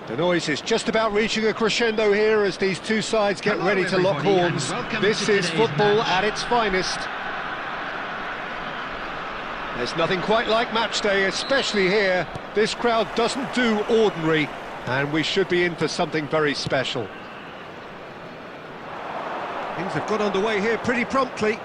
The noise is just about reaching a crescendo here as these two sides get ready to lock horns. This is football at its finest. There's nothing quite like match day, especially here. This crowd doesn't do ordinary, and we should be in for something very special. Things have got underway here pretty promptly.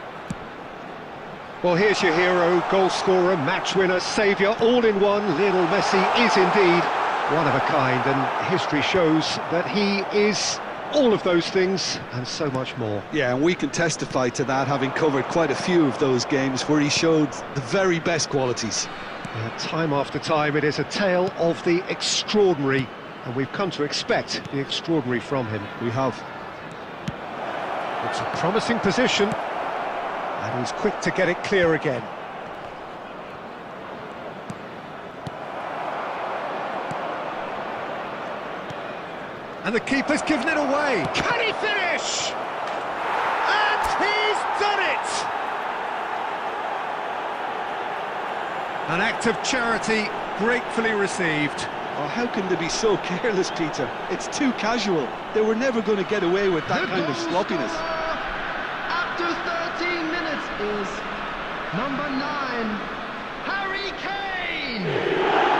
Well, here's your hero, goal scorer, match winner, saviour, all in one. Lionel Messi is indeed one of a kind, and history shows that he is all of those things and so much more. Yeah, and we can testify to that, having covered quite a few of those games where he showed the very best qualities. Yeah, time after time, it is a tale of the extraordinary, and we've come to expect the extraordinary from him. We have. It's a promising position, and he's quick to get it clear again. And the keeper's given it away. Can he finish? And he's done it! An act of charity gratefully received. Oh, how can they be so careless, Peter? It's too casual. They were never going to get away with that kind of sloppiness. After 13 minutes is number 9, Harry Kane!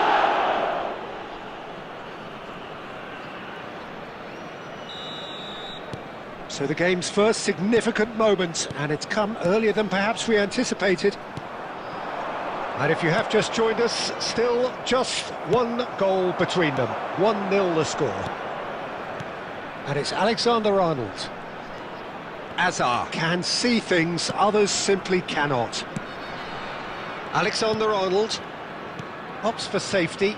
So the game's first significant moment, and it's come earlier than perhaps we anticipated. And if you have just joined us, still just one goal between them. 1-0 the score. And it's Alexander-Arnold. Azar can see things others simply cannot. Alexander-Arnold opts for safety.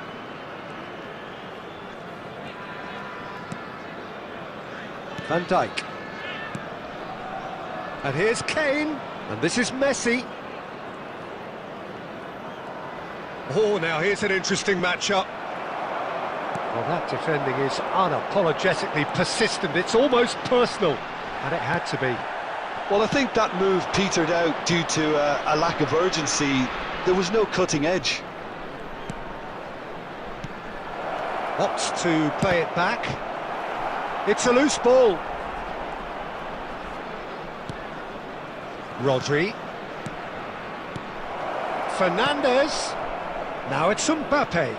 Van Dijk. And here's Kane, and this is Messi. Oh, now here's an interesting matchup. Well, that defending is unapologetically persistent. It's almost personal, and it had to be. Well, I think that move petered out due to a lack of urgency. There was no cutting edge. Opts to play it back. It's a loose ball. Rodri. Fernandes. Now it's Mbappe.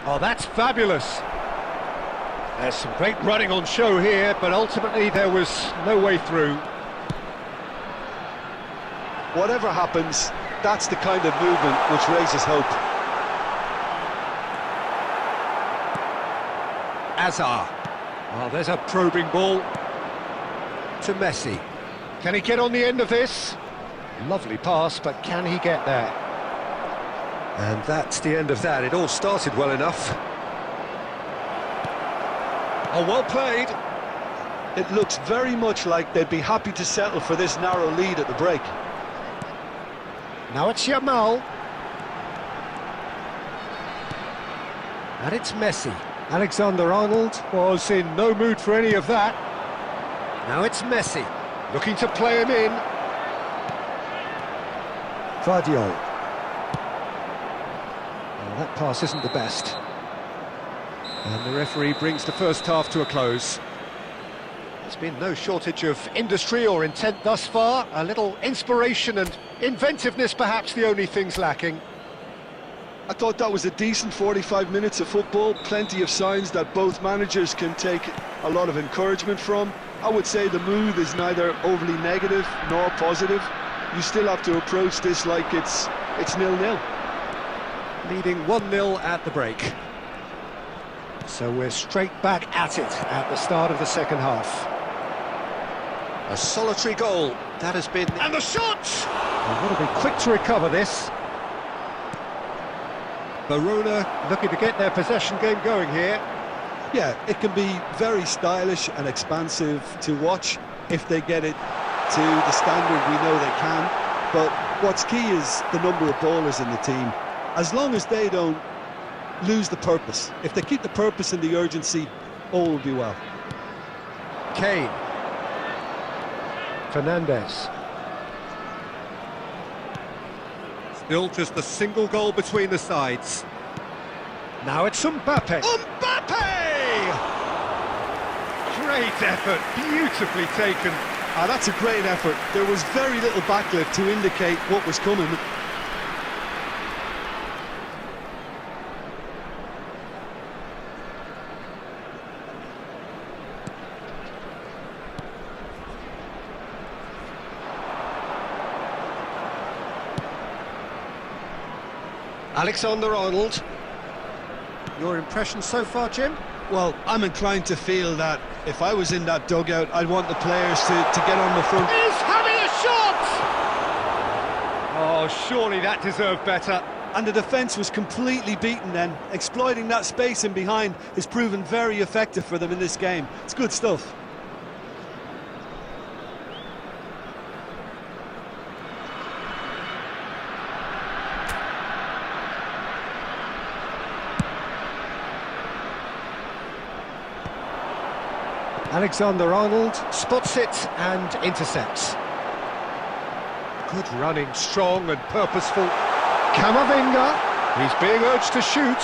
Oh, that's fabulous. There's some great running on show here, but ultimately there was no way through. Whatever happens, that's the kind of movement which raises hope. Azar. Oh, there's a probing ball to Messi. Can he get on the end of this? Lovely pass, but can he get there? And that's the end of that. It all started well enough. Oh, well played. It looks very much like they'd be happy to settle for this narrow lead at the break. Now it's Yamal. And it's Messi. Alexander-Arnold was in no mood for any of that. Now it's Messi, looking to play him in. Vardiol. Well, that pass isn't the best. And the referee brings the first half to a close. There's been no shortage of industry or intent thus far. A little inspiration and inventiveness, perhaps the only things lacking. I thought that was a decent 45 minutes of football. Plenty of signs that both managers can take a lot of encouragement from. I would say the mood is neither overly negative nor positive. You still have to approach this like it's 0-0. Leading 1-0 at the break. So we're straight back at it at the start of the second half. A solitary goal, that has been... And the shot! They've got to be quick to recover this. Verona looking to get their possession game going here. Yeah, it can be very stylish and expansive to watch if they get it to the standard we know they can. But what's key is the number of ballers in the team. As long as they don't lose the purpose, if they keep the purpose and the urgency, all will be well. Kane. Fernandes. Still just a single goal between the sides. Now it's Mbappe. Mbappe! Great effort, beautifully taken. Ah, that's a great effort. There was very little backlift to indicate what was coming. Alexander-Arnold. Your impression so far, Jim? Well, I'm inclined to feel that if I was in that dugout, I'd want the players to get on the front. He's having a shot! Oh, surely that deserved better. And the defence was completely beaten then. Exploiting that space in behind has proven very effective for them in this game. It's good stuff. Alexander-Arnold spots it and intercepts. Good running, strong and purposeful. Camavinga, he's being urged to shoot.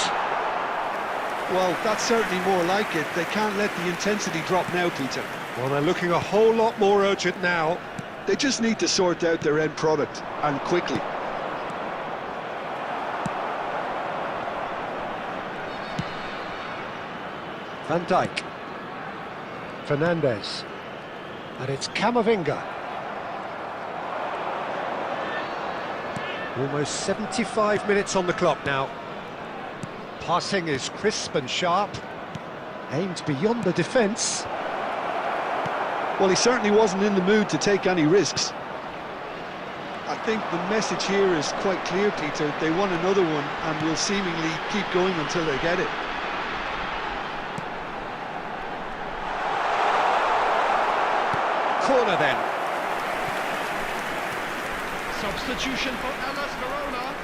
Well, that's certainly more like it. They can't let the intensity drop now, Peter. Well, they're looking a whole lot more urgent now. They just need to sort out their end product, and quickly. Van Dijk. Fernandez. And it's Camavinga. Almost 75 minutes on the clock now. Passing is crisp and sharp. Aimed beyond the defence. Well, he certainly wasn't in the mood to take any risks. I think the message here is quite clear, Peter. They want another one and will seemingly keep going until they get it. Corner then. Substitution for Hellas Verona.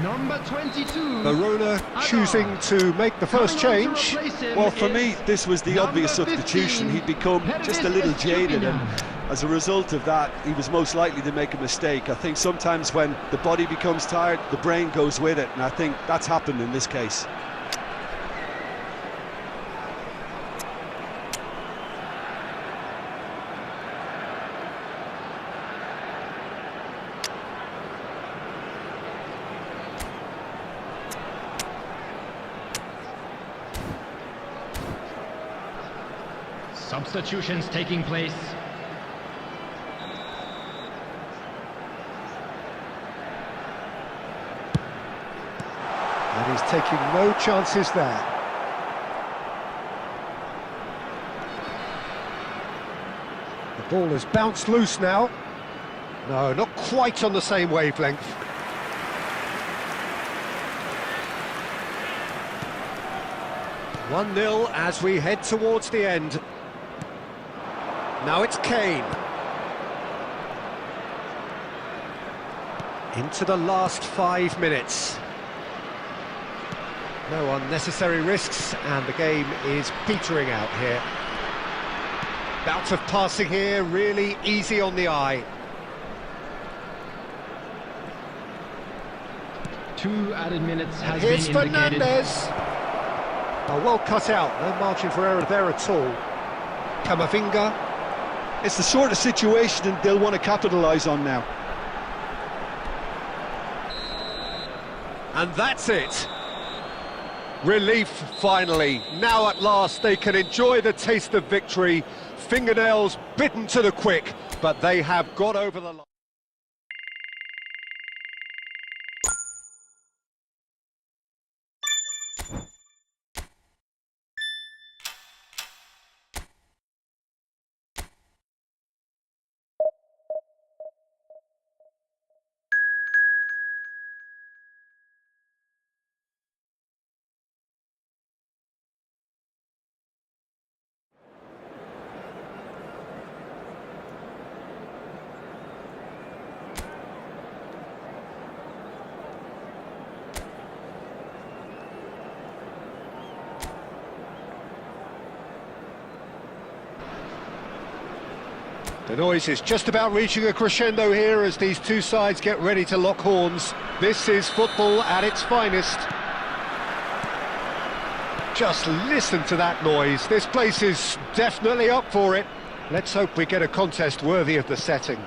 Number 22. Verona choosing to make the first change. Well, for me, this was the obvious substitution. He'd become just a little jaded, and as a result of that, he was most likely to make a mistake. I think sometimes when the body becomes tired, the brain goes with it, and I think that's happened in this case. Substitutions taking place. And he's taking no chances there. The ball has bounced loose now. No, not quite on the same wavelength. One-nil as we head towards the end. Now it's Kane. Into the last 5 minutes. No unnecessary risks, and the game is petering out here. Bout of passing here, really easy on the eye. 2 added minutes has Here's been indicated. Fernandez. Oh, well cut out, no margin for error there at all. Camavinga. It's the sort of situation they'll want to capitalise on now. And that's it. Relief, finally. Now at last they can enjoy the taste of victory. Fingernails bitten to the quick, but they have got over the line. The noise is just about reaching a crescendo here as these two sides get ready to lock horns. This is football at its finest. Just listen to that noise. This place is definitely up for it. Let's hope we get a contest worthy of the setting.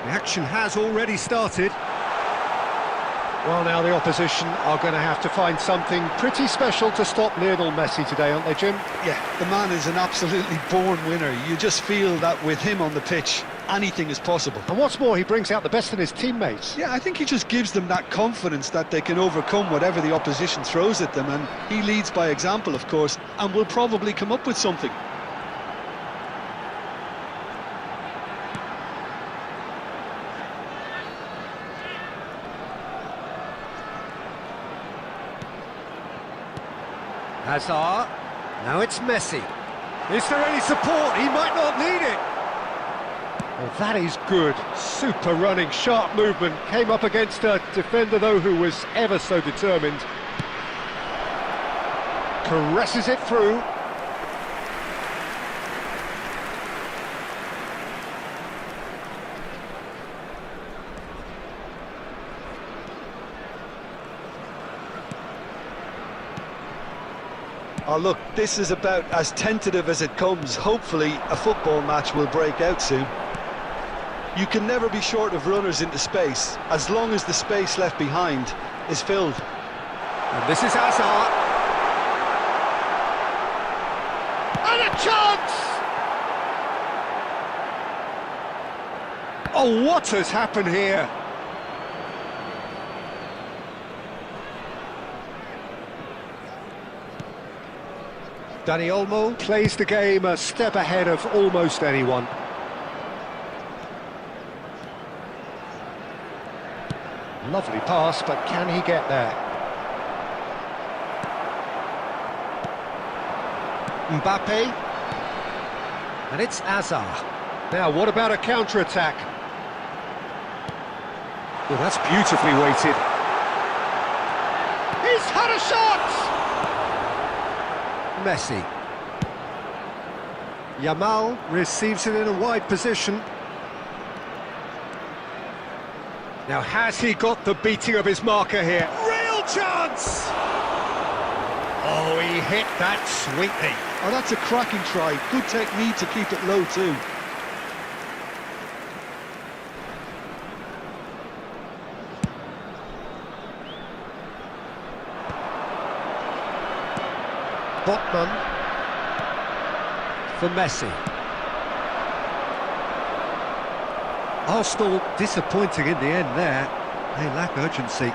The action has already started. Well, now the opposition are going to have to find something pretty special to stop Lionel Messi today, aren't they, Jim? Yeah, the man is an absolutely born winner. You just feel that with him on the pitch, anything is possible. And what's more, he brings out the best in his teammates. Yeah, I think he just gives them that confidence that they can overcome whatever the opposition throws at them, and he leads by example, of course, and will probably come up with something. Hazard. Now it's Messi. Is there any support? He might not need it. Well, that is good. Super running, sharp movement. Came up against a defender, though, who was ever so determined. Caresses it through. Oh, look, this is about as tentative as it comes. Hopefully, a football match will break out soon. You can never be short of runners into space, as long as the space left behind is filled. And this is Hazard. And a chance! Oh, what has happened here? Dani Olmo plays the game a step ahead of almost anyone. Lovely pass, but can he get there? Mbappe. And it's Hazard. Now, what about a counter-attack? Well, that's beautifully weighted. He's had a shot! Messi. Yamal receives it in a wide position. Now, has he got the beating of his marker here? Real chance! Oh, he hit that sweetly. Oh, that's a cracking try. Good technique to keep it low too. Botman for Messi. Arsenal disappointing in the end there. They lack urgency.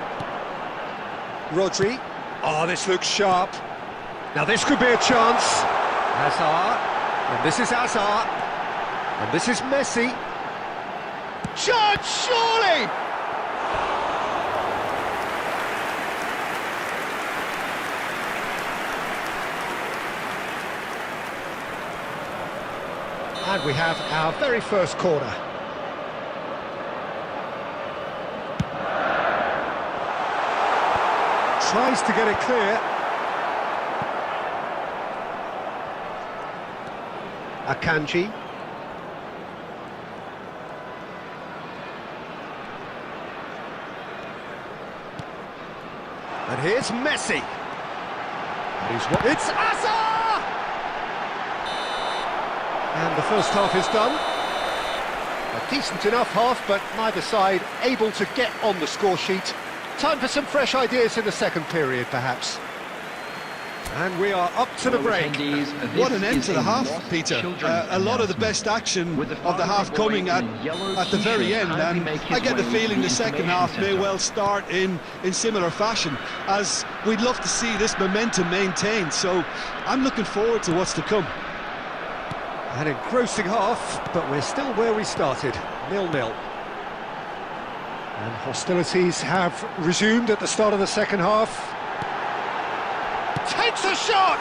Rodri. Oh, this looks sharp. Now this could be a chance. Hazard. And this is Hazard. And this is Messi. Chance, surely! And we have our very first corner. Tries to get it clear. Akanji. And here's Messi. And it's Hazard! And the first half is done. A decent enough half, but neither side able to get on the score sheet. Time for some fresh ideas in the second period, perhaps. And we are up to the break. What an end to the half, Peter. A lot of the best action of the half coming at the very end, and I get the feeling the second half may well start in similar fashion, as we'd love to see this momentum maintained, so I'm looking forward to what's to come. An engrossing half, but we're still where we started, 0-0. And hostilities have resumed at the start of the second half. Takes a shot!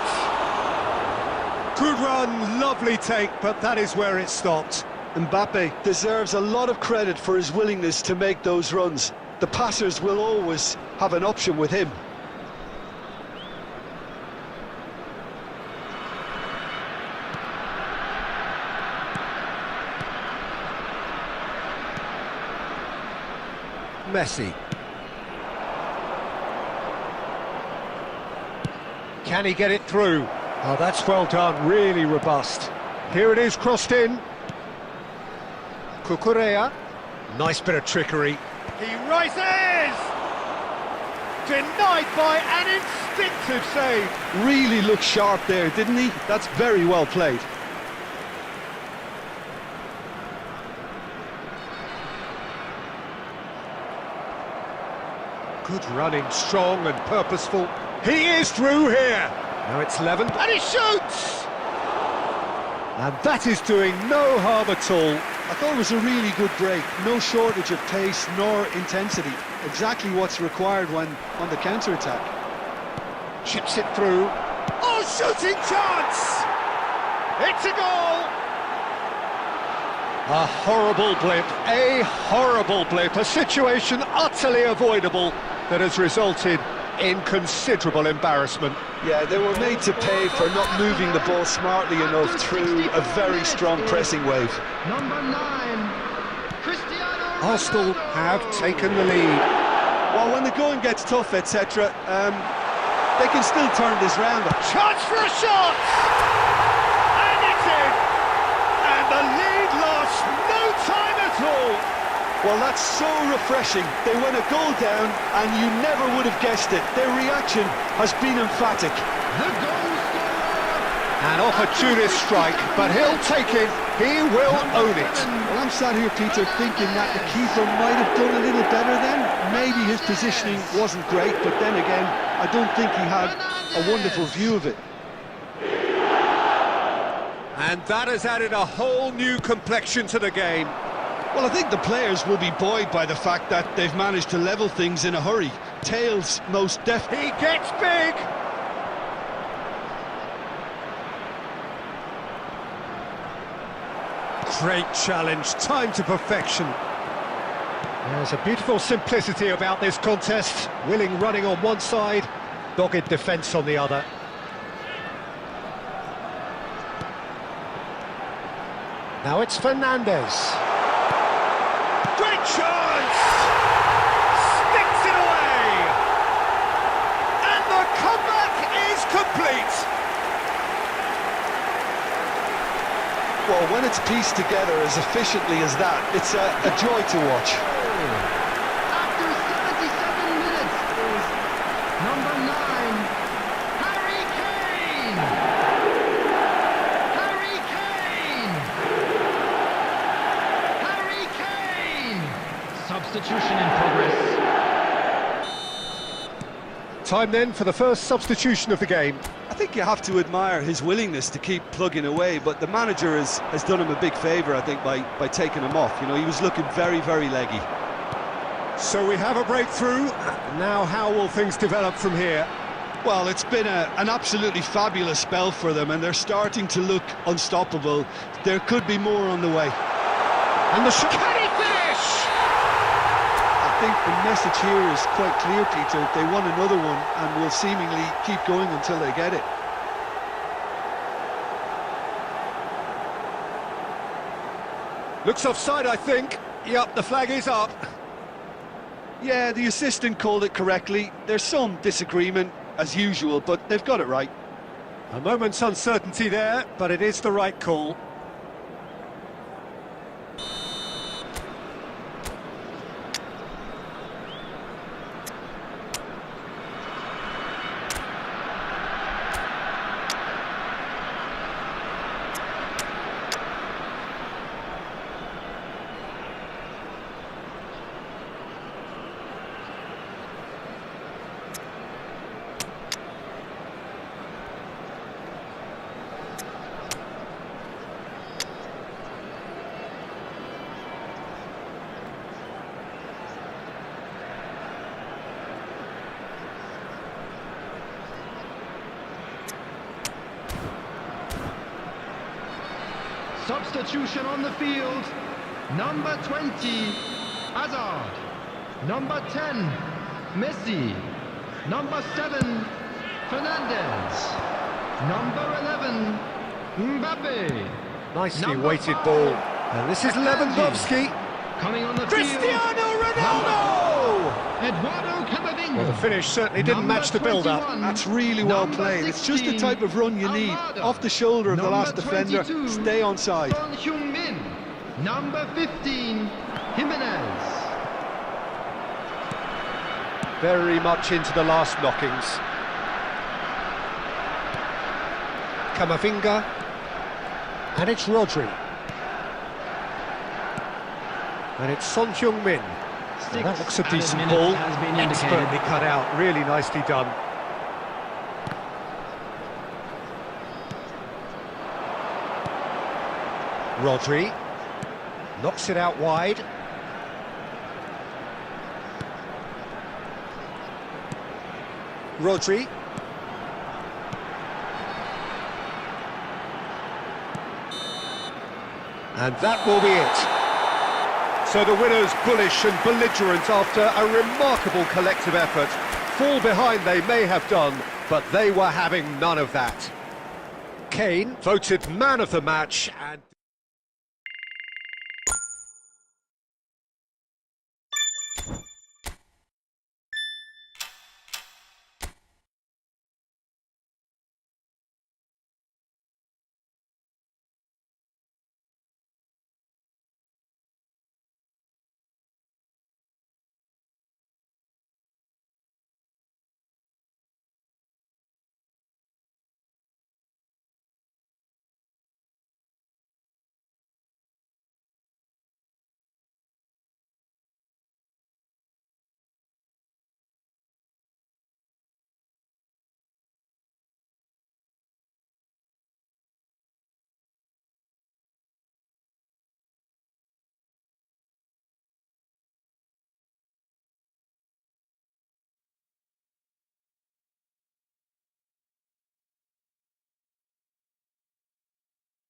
Good run, lovely take, but that is where it stopped. Mbappe deserves a lot of credit for his willingness to make those runs. The passers will always have an option with him. Messi. Can he get it through? Oh, that's well done, really robust. Here it is, crossed in. Cucurella. Nice bit of trickery. He rises! Denied by an instinctive save. Really looked sharp there, didn't he? That's very well played. Good running, strong and purposeful. He is through here. Now it's Levin, and he shoots! And that is doing no harm at all. I thought it was a really good break. No shortage of pace nor intensity. Exactly what's required when on the counter-attack. Chips it through. Oh, shooting chance! It's a goal! A horrible blip, a situation utterly avoidable that has resulted in considerable embarrassment. Yeah, they were made to pay for not moving the ball smartly enough through a very strong pressing wave. Number 9, Cristiano Arsenal Ronaldo. have taken the lead. Well, when the going gets tough, etc., they can still turn this round. Chance for a shot! And it's in! And the lead lost no time at all! Well, that's so refreshing. They went a goal down and you never would have guessed it. Their reaction has been emphatic. The goal scorer. An opportunist strike, but he'll take it. He will own it. Well, I'm sat here, Peter, thinking that the keeper might have done a little better then. Maybe his positioning wasn't great, but then again, I don't think he had a wonderful view of it. And that has added a whole new complexion to the game. Well, I think the players will be buoyed by the fact that they've managed to level things in a hurry. Tails most definitely. He gets big! Great challenge, time to perfection. There's a beautiful simplicity about this contest. Willing running on one side, dogged defence on the other. Now it's Fernandez. Great chance! Sticks it away! And the comeback is complete! Well, when it's pieced together as efficiently as that, it's a joy to watch. After 77 minutes, number 9, Harry Kane! Harry Kane! Harry Kane! Substitution in progress. Time then for the first substitution of the game. I think you have to admire his willingness to keep plugging away, but the manager has done him a big favour, I think, by taking him off. You know, he was looking very, very leggy. So we have a breakthrough. Now how will things develop from here? Well, it's been an absolutely fabulous spell for them, and they're starting to look unstoppable. There could be more on the way. And the shot. Can he finish? I think the message here is quite clear, Peter. They want another one and will seemingly keep going until they get it. Looks offside, I think. Yup, the flag is up. Yeah, the assistant called it correctly. There's some disagreement, as usual, but they've got it right. A moment's uncertainty there, but it is the right call. Substitution on the field. Number 20, Hazard. Number 10, Messi. Number 7, Fernandez. Number 11, Mbappe. Nicely Number weighted 5, ball. And this is Lewandowski. Coming on the Cristiano field. Ronaldo! Eduardo Camavinga. King. Well, the finish certainly didn't match the build-up. That's really well Number played. It's just the 16, type of run you need. Almada. Off the shoulder of the Number last defender, 22, stay on side. Son Heung-min. Number 15, Jimenez. Very much into the last knockings. Kamavinga. And it's Rodri. And it's Son Heung-min. Well, that looks a decent ball. Expertly cut out. Really nicely done. Rodri. Knocks it out wide. Rodri. And that will be it. So the winners bullish and belligerent after a remarkable collective effort. Fall behind they may have done, but they were having none of that. Kane voted man of the match and...